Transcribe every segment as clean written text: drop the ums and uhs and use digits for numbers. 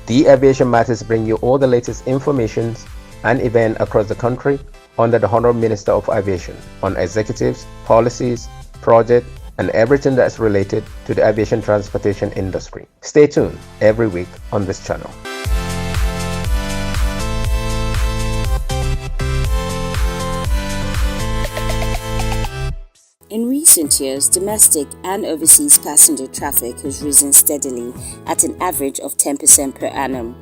The Aviation Matters bring you all the latest information and events across the country under the Honorable Minister of Aviation on executives, policies, projects, and everything that's related to the aviation transportation industry. Stay tuned every week on this channel. In recent years, domestic and overseas passenger traffic has risen steadily at an average of 10% per annum.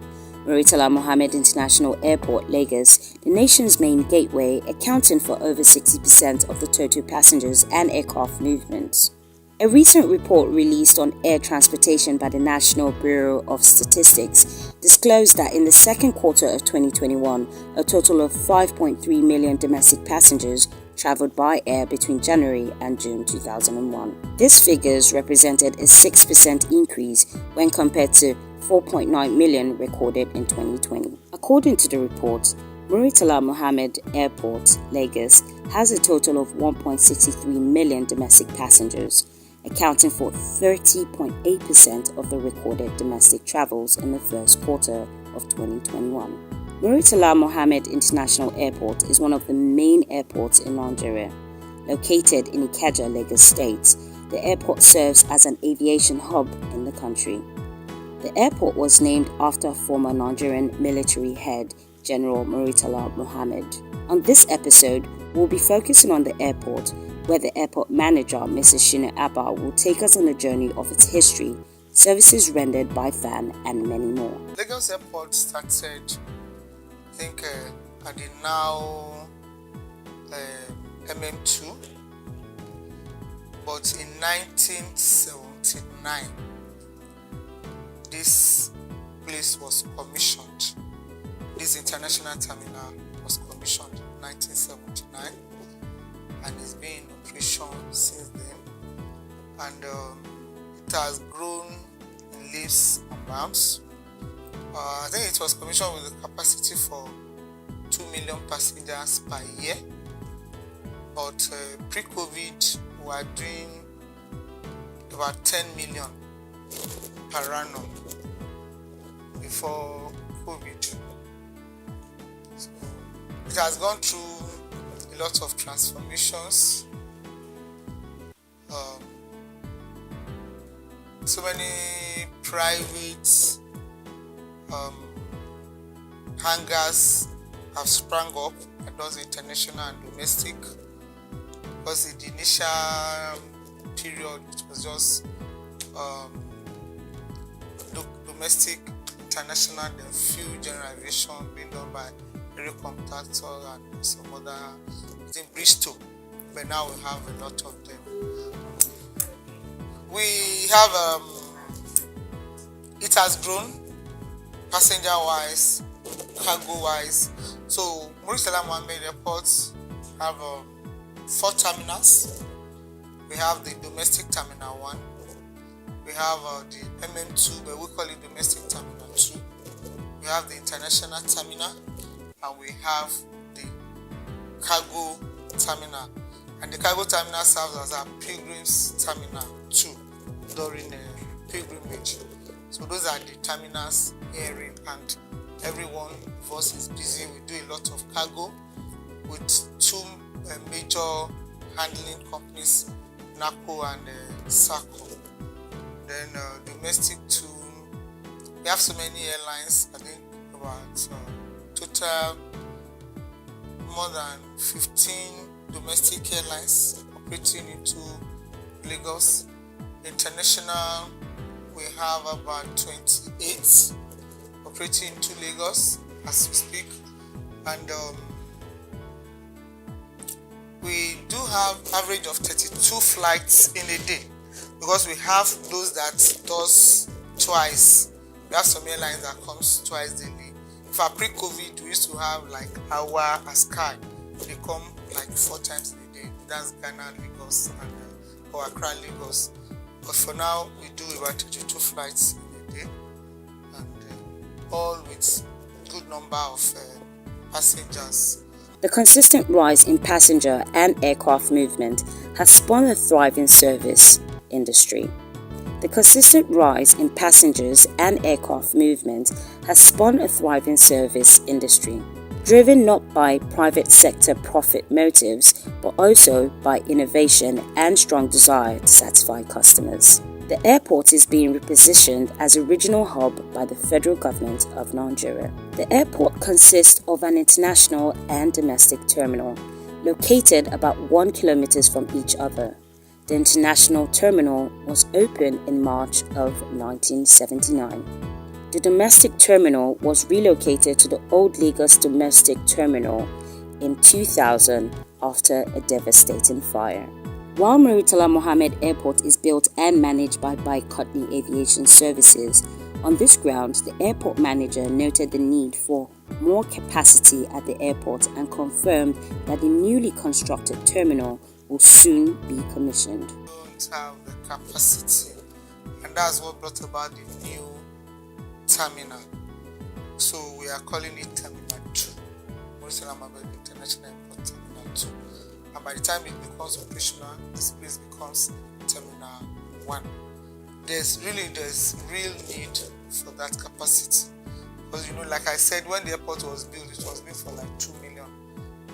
Murtala Mohammed International Airport, Lagos, the nation's main gateway, accounting for over 60% of the total passengers and aircraft movements. A recent report released on air transportation by the National Bureau of Statistics disclosed that in the second quarter of 2021, a total of 5.3 million domestic passengers traveled by air between January and June 2001. These figures represented a 6% increase when compared to 4.9 million recorded in 2020. According to the report, Murtala Mohammed Airport, Lagos, has a total of 1.63 million domestic passengers, accounting for 30.8% of the recorded domestic travels in the first quarter of 2021. Murtala Mohammed International Airport is one of the main airports in Nigeria. Located in Ikeja, Lagos State, the airport serves as an aviation hub in the country. The airport was named after former Nigerian military head General Murtala Mohammed. On this episode, we'll be focusing on the airport, where the airport manager, Mrs. Shina Abba, will take us on a journey of its history, services rendered by FAN, and many more. Lagos Airport started, I think, at the now MM2, but in 1979 this place was commissioned. This international terminal was commissioned in 1979 and it's been in operation since then, and it has grown in leaps and bounds. I think it was commissioned with a capacity for 2 million passengers per year, but pre-COVID we were doing about 10 million per annum before COVID. So it has gone through a lot of transformations. So many private hangars have sprung up, and those international and domestic, because in the initial period it was just domestic, international, then few general aviation being done by aerial contractor and some other in Bristol, but now we have a lot of them. We have it has grown passenger wise, cargo wise. So Murtala Mohammed airports have 4 terminals. We have the domestic terminal 1, we have the MM2, but we call it domestic terminal 2, we have the international terminal, and we have the cargo terminal. And the cargo terminal serves as our pilgrims terminal too during the pilgrimage. So those are the terminals here, and everyone of us is busy. We do a lot of cargo with 2 major handling companies, NACO and SACO. Then domestic too, we have so many airlines. I think about total more than 15 domestic airlines operating into Lagos. International, we have about 28 operating into Lagos as we speak, and we do have average of 32 flights in a day, because we have those that does twice. We have some airlines that comes twice daily. For pre-COVID, we used to have like Awa and Sky. They come like 4 times a day. That's Ghana, Lagos, and or Accra, Lagos. But for now, we do about 32 flights in a day, and all with good number of passengers. The consistent rise in passenger and aircraft movement has spawned a thriving service industry. The consistent rise in passengers and aircraft movement has spawned a thriving service industry, driven not by private sector profit motives, but also by innovation and strong desire to satisfy customers. The airport is being repositioned as a regional hub by the federal government of Nigeria. The airport consists of an international and domestic terminal, located about 1 kilometer from each other. The international terminal was opened in March of 1979. The domestic terminal was relocated to the old Lagos domestic terminal in 2000 after a devastating fire. While Muritala Mohammed Airport is built and managed by Kotney Aviation Services, on this ground, the airport manager noted the need for more capacity at the airport and confirmed that the newly constructed terminal will soon be commissioned. We don't have the capacity, and that's what brought about the new terminal. So we are calling it Terminal 2, Muritala Mohammed International Airport Terminal 2. And by the time it becomes operational, this place becomes Terminal 1. There's real need for that capacity. Because like I said, when the airport was built, it was built for like 2 million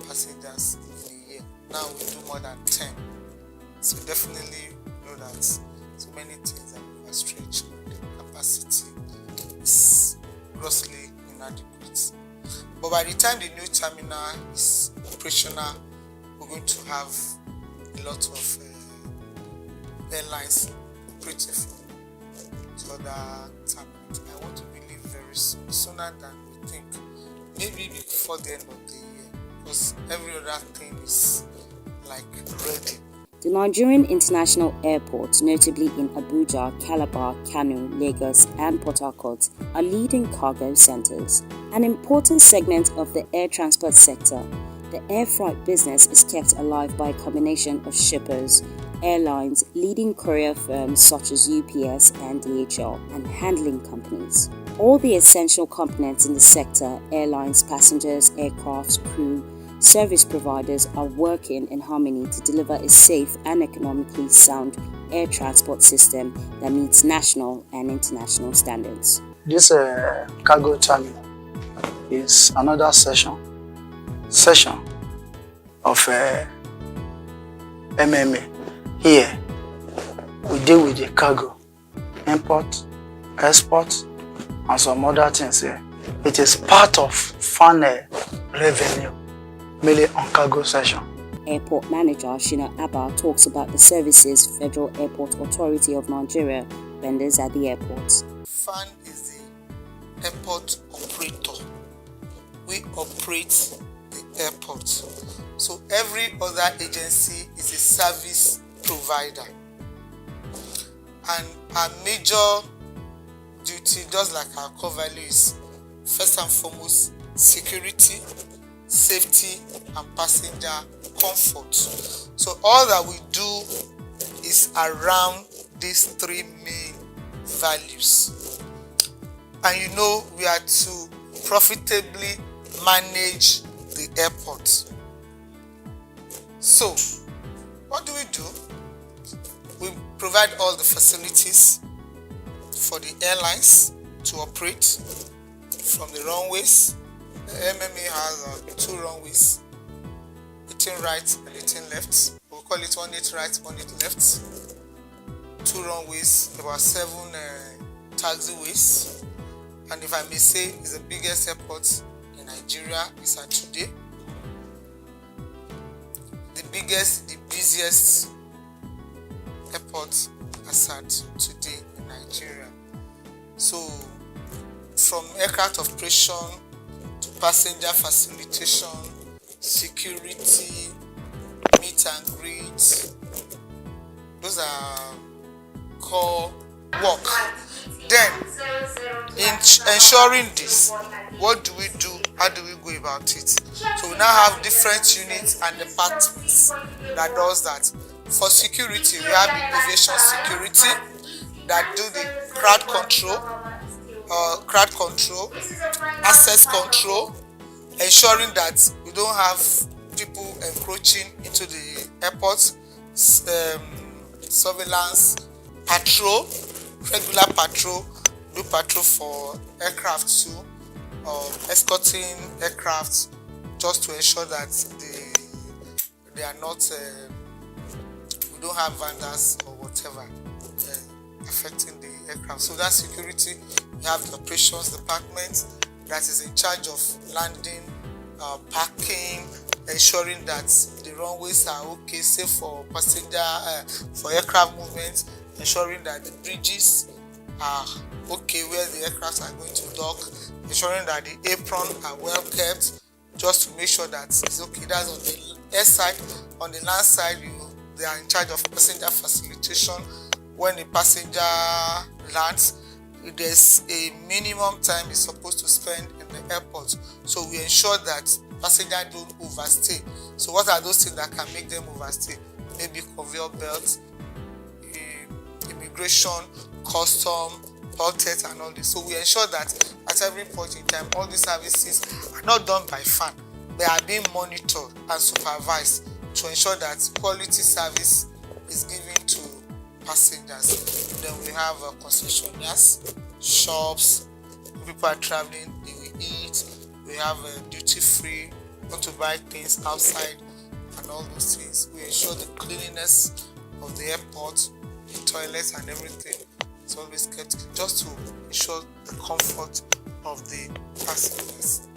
passengers in a year. Now we do more than 10. So definitely know that so many things are overstretched. The capacity is grossly inadequate. But by the time the new terminal is operational, we're going to have a lot of airlines operating from other terminals. I want to believe very soon, sooner than we think. Maybe before the end of the year, because every other thing is like ready. The Nigerian International Airports, notably in Abuja, Calabar, Kano, Lagos, and Port Harcourt, are leading cargo centers. An important segment of the air transport sector, the air freight business is kept alive by a combination of shippers, airlines, leading courier firms such as UPS and DHL, and handling companies. All the essential components in the sector, airlines, passengers, aircraft, crew, service providers are working in harmony to deliver a safe and economically sound air transport system that meets national and international standards. This cargo terminal is another session of MMA. Here we deal with the cargo, import, export, and some other things here. It is part of funnel revenue, mainly on cargo section. Airport Manager Shina Abba talks about the services Federal Airport Authority of Nigeria renders at the airports. FAN is the airport operator. We operate the airport. So every other agency is a service provider. And our major duty, just like our core value, is first and foremost security, safety, and passenger comfort. So all that we do is around these three main values. And we are to profitably manage the airport. So what do? We provide all the facilities for the airlines to operate from the runways. The MMA has 2 runways, 18 right and 18 left. We'll call it 18 right, 18 left. 2 runways, about 7 taxiways. And if I may say, it's the biggest airport in Nigeria is at today. The biggest, the busiest airport as at today in Nigeria. So from aircraft operation to passenger facilitation, security, meet and greet, those are core work. Then in ensuring this, what do we do? How do we go about it? So we now have different units and departments that does that. For security, we have the aviation security that do the crowd control, access control, ensuring that we don't have people encroaching into the airport, surveillance, patrol, regular patrol, do patrol for aircraft too, escorting aircraft just to ensure that they are not, we don't have vandals or whatever affecting the aircraft. So that security, we have the operations department that is in charge of landing, parking, ensuring that the runways are okay, safe for passenger, for aircraft movement, ensuring that the bridges are okay where the aircraft are going to dock, ensuring that the apron are well kept, just to make sure that it's okay. That's on the air side. On the land side, they are in charge of passenger facilitation. When the passenger lands, there's a minimum time he's supposed to spend in the airport, so we ensure that passengers don't overstay. So what are those things that can make them overstay? Maybe conveyor belts, immigration, custom, toll tax and all this. So we ensure that at every point in time, all these services are not done by fan. They are being monitored and supervised to ensure that quality service is given to passengers. Then we have concessionaires, shops, people are traveling, they will eat. We have duty free, want to buy things outside and all those things. We ensure the cleanliness of the airport, the toilets and everything is always kept just to ensure the comfort of the passengers.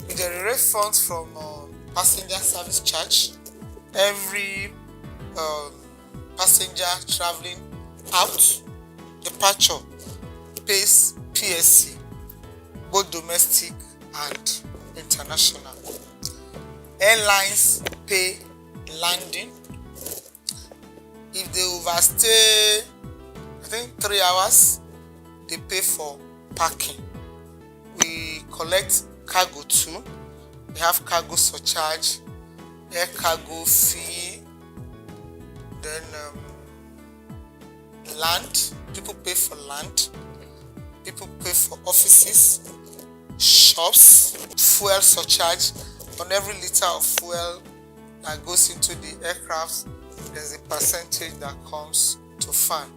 We generate funds from passenger service charge. Every passenger traveling out, departure, pays PSC, both domestic and international. Airlines pay landing. If they overstay, I think 3 hours, they pay for parking. We collect cargo too. We have cargo surcharge, air cargo fee, then land. People pay for land. People pay for offices, shops, fuel surcharge. On every liter of fuel that goes into the aircraft, there's a percentage that comes to fan.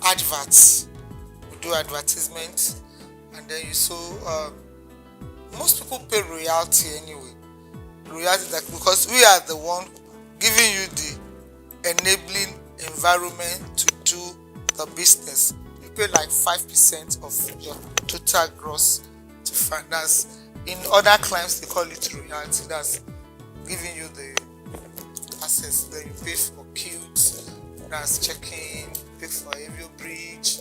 Adverts, we do advertisement, and then you saw most people pay royalty anyway. Royalty, that because we are the one giving you the enabling environment to do the business. You pay like 5% of your total gross to fan. That's in other climes they call it royalty. That's giving you the access. Then you pay for queues, that's checking, pay for Aviation bridge,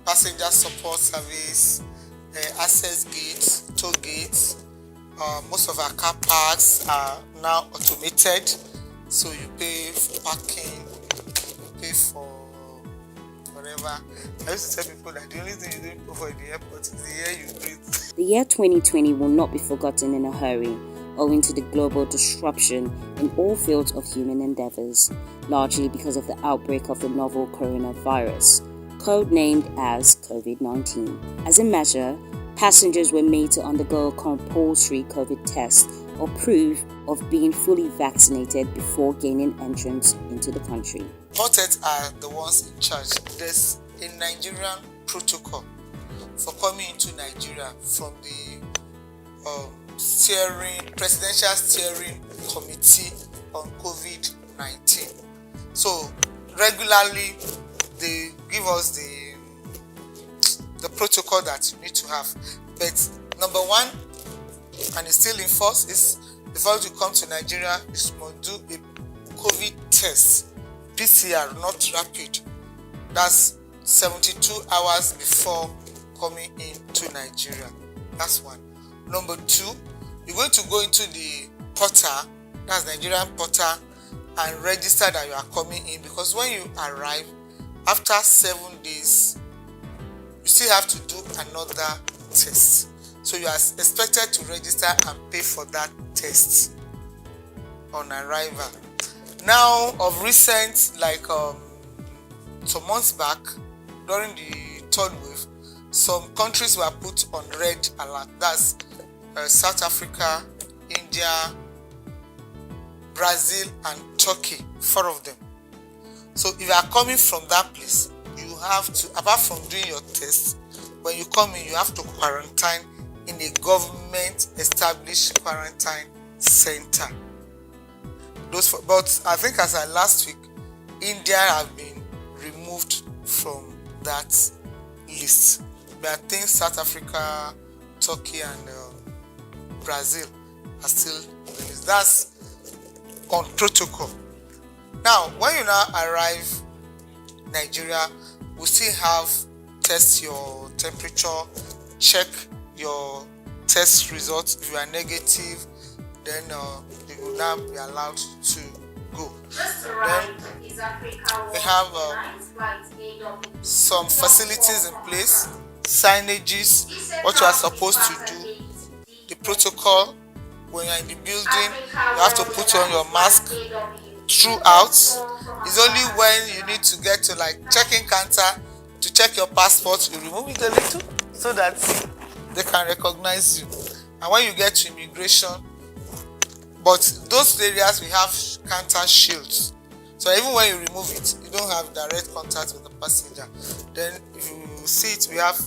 passenger support service, access gates, toll gates. Most of our car parks are now automated, so you pay for parking, you pay for whatever. I used to tell people that the only thing you don't pay for in the airport is the air you breathe. The year 2020 will not be forgotten in a hurry, owing to the global disruption in all fields of human endeavors, largely because of the outbreak of the novel coronavirus, codenamed as COVID-19. As a measure, passengers were made to undergo a compulsory COVID test or proof of being fully vaccinated before gaining entrance into the country. Portets are the ones in charge. There's a Nigerian protocol for coming into Nigeria from the Presidential Steering Committee on COVID-19. So regularly they give us the protocol that you need to have. But number one, and it's still in force, is before you come to Nigeria, you must do a COVID test, PCR, not rapid. That's 72 hours before coming into Nigeria. That's one. Number two, you're going to go into the portal, that's Nigerian portal, and register that you are coming in, because when you arrive, after 7 days, you still have to do another test. So you are expected to register and pay for that test on arrival. Now, of recent, like some months back, during the third wave, some countries were put on red alert. That's South Africa, India, Brazil, and Turkey, 4 of them. So if you are coming from that place, you have to, apart from doing your test, when you come in, you have to quarantine in a government established quarantine center. But I think as of last week, India have been removed from that list. But I think South Africa, Turkey, and Brazil are still on the list. That's on protocol. Now, when you now arrive Nigeria, we still have test your temperature, check your test results. If you are negative, then you will now be allowed to go. Then we have some facilities in place, signages, what you are supposed to do, the protocol. When you're in the building, you have to put on your mask throughout. It's only when you need to get to like check-in counter to check your passport, you remove it a little so that they can recognize you. And when you get to immigration, but those areas we have counter shields, so even when you remove it, you don't have direct contact with the passenger. Then if you see it, we have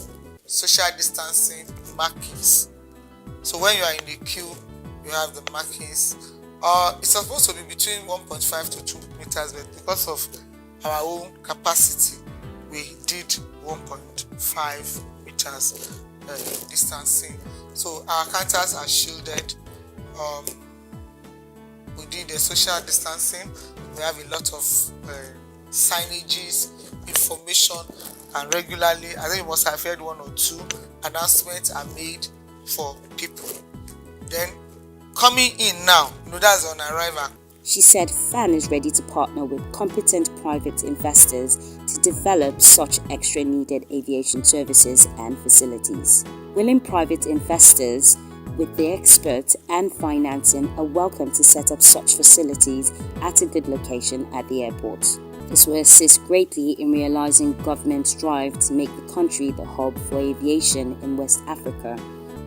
social distancing markings. So when you are in the queue, you have the markings. It's supposed to be between 1.5 to 2 meters, but because of our own capacity, we did 1.5 meters distancing. So our counters are shielded. We did the social distancing. We have a lot of signages, information, and regularly, I think you must have heard 1 or 2 announcements are made for people. Then coming in now, that's on arrival. She said FAN is ready to partner with competent private investors to develop such extra needed aviation services and facilities. Willing private investors with their experts and financing are welcome to set up such facilities at a good location at the airport. This will assist greatly in realizing government's drive to make the country the hub for aviation in West Africa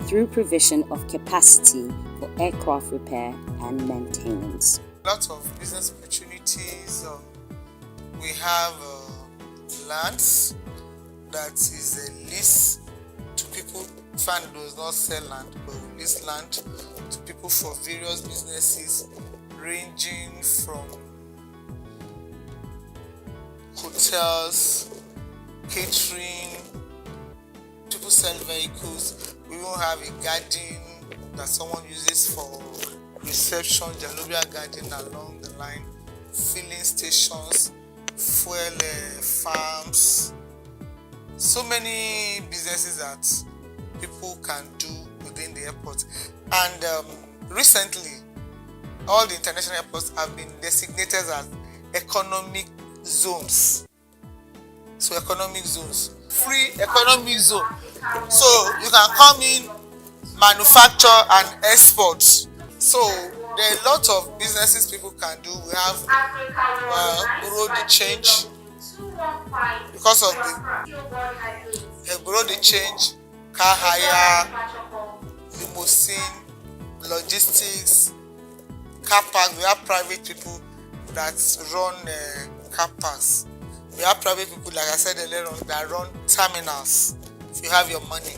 through provision of capacity for aircraft repair and maintenance. Lot of business opportunities. We have lands that is a lease to people. FAN does not sell land, but we lease land to people for various businesses, ranging from hotels, catering, people sell vehicles. We will have a garden that someone uses for reception, Jalobia garden along the line, filling stations, fuel farms, so many businesses that people can do within the airport. And recently, all the international airports have been designated as economic zones. So economic zones, free economic zone. So you can come in, manufacture and export. So there are a lot of businesses people can do. We have borrow the change because of the borrow the change, car hire, limousine, logistics, car park. We have private people that run car parks. We have private people, like I said earlier on, that run terminals. If you have your money,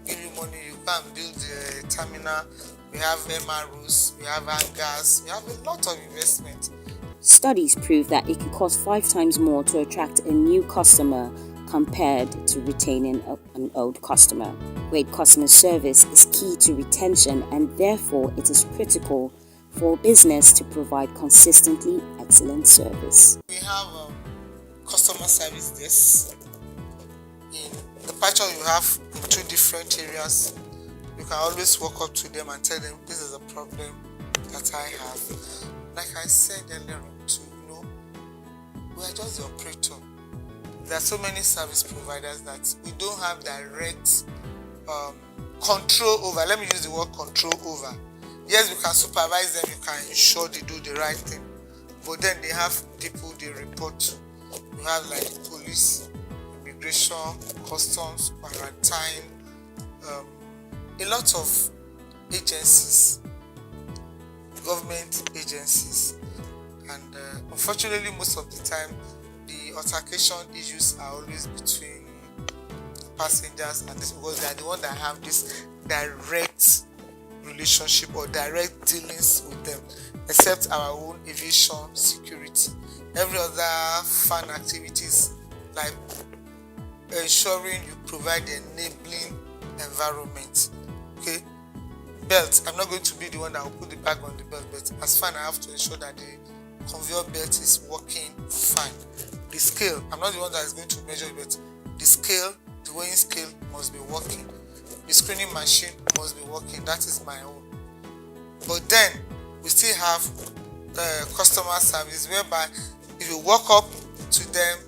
give you money, you can build a terminal. We have MROs, we have hangars, we have a lot of investment. Studies prove that it can cost 5 times more to attract a new customer compared to retaining an old customer. Great customer service is key to retention, and therefore it is critical for business to provide consistently excellent service. We have customer service desks. In the picture you have in 2 different areas. You can always walk up to them and tell them this is a problem that I have. Like I said earlier on too, we are just the operator. There are so many service providers that we don't have direct control over. Let me use the word control over. Yes, we can supervise them, you can ensure they do the right thing, but then they have people they report to. You have like police, immigration, customs, quarantine, a lot of agencies, government agencies, and unfortunately most of the time the altercation issues are always between passengers and this, because they are the ones that have this direct relationship or direct dealings with them, except our own aviation security. Every other fun activities like ensuring you provide the enabling environment. Okay, belt, I'm not going to be the one that will put the bag on the belt, but as fine I have to ensure that the conveyor belt is working fine. The scale, I'm not the one that is going to measure it, but the scale, the weighing scale must be working. The screening machine must be working. That is my own. But then we still have customer service, whereby if you walk up to them,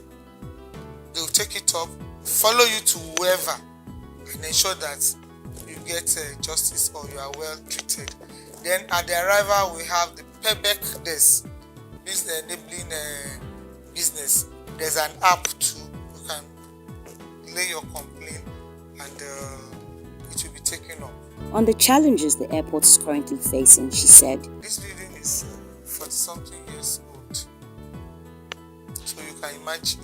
they will take it up, follow you to whoever, and ensure that you get justice or you are well treated. Then at the arrival, we have the payback desk. This enabling business. There's an app too. You can lay your complaint and it will be taken up. On the challenges the airport is currently facing, she said, This building is 40-something years old. So you can imagine,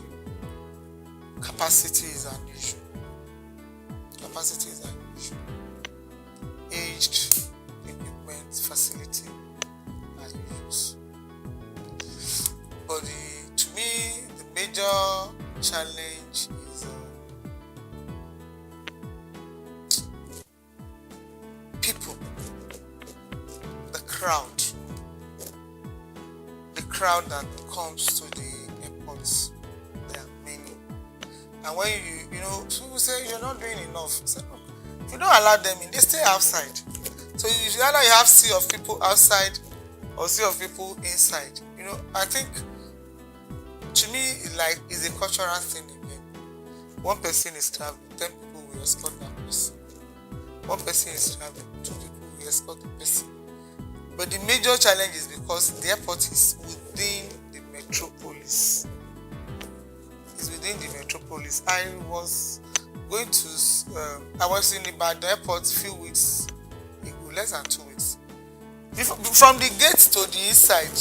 capacity is an issue. Capacity is an issue. Aged equipment, facility are issues. But to me, the major challenge is people, the crowd that comes to the airports. There are many, and when you know, people say you're not doing enough. I say, look, if you don't allow them in, they stay outside. So either you have sea of people outside or sea of people inside. You know, I think to me, it's a cultural thing again. One person is traveling, 10 people will escort that person. One person is traveling, 2 people will escort the person. But the major challenge is because the airport is within the metropolis. It's within the metropolis. I was in Ibadan airport a few weeks ago, less than 2 weeks. From the gate to the inside,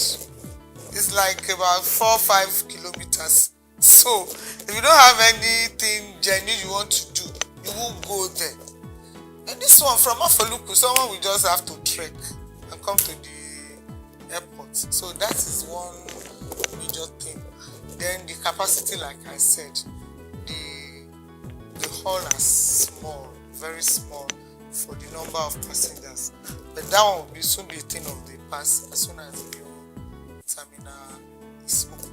it's like about 4 or 5 kilometers. So if you don't have anything genuine you want to do, you will go there. And this one from Afoluku, someone will just have to trek and come to the airport. So that is one major thing. Then the capacity, like I said, the hall is small, very small for the number of passengers. But that one will soon be a thing of the past as soon as the new terminal is open.